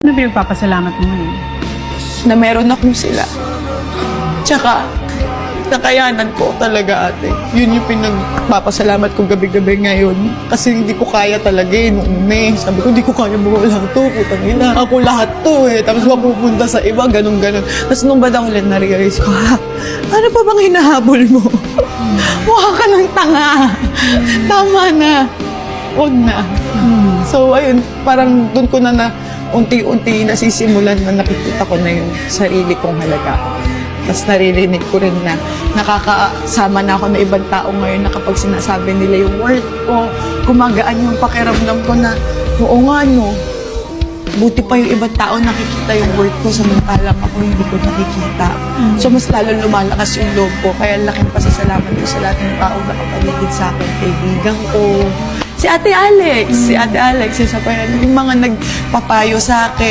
Ano ba yung papasalamat mo ngayon? Na meron akong sila. Tsaka, nakayanan ko talaga, ate. Yun yung pinagpapasalamat ko gabi-gabi ngayon. Kasi hindi ko kaya talaga nung una eh. Sabi ko, hindi ko kaya mawala to. Putang ina. Ako lahat to eh. Tapos mapupunta sa iba, ganun-ganun. Tapos nung badang ulit na-realize ko, ha? Ano pa bang hinahabol mo? Mukha ka ng tanga. Tama na. Huwag na. So, ayun, parang dun ko na unti-unti nasisimulan na nakikita ko na yung sarili kong halaga. Tapos naririnig ko rin na nakakasama na ako na ibang tao ngayon na kapag sinasabi nila yung worth ko, gumagaan yung pakiramdam ko na, oo nga no, buti pa yung ibang tao nakikita yung worth ko samantalang ako hindi ko nakikita. So mas lalo lumalakas yung loob ko. Kaya laking pasasalamat ko sa lahat ng tao na kapaligid sa akin, kaibigan ko. Si Ate Alex, isa pa yan, yung mga nagpapayo sa akin.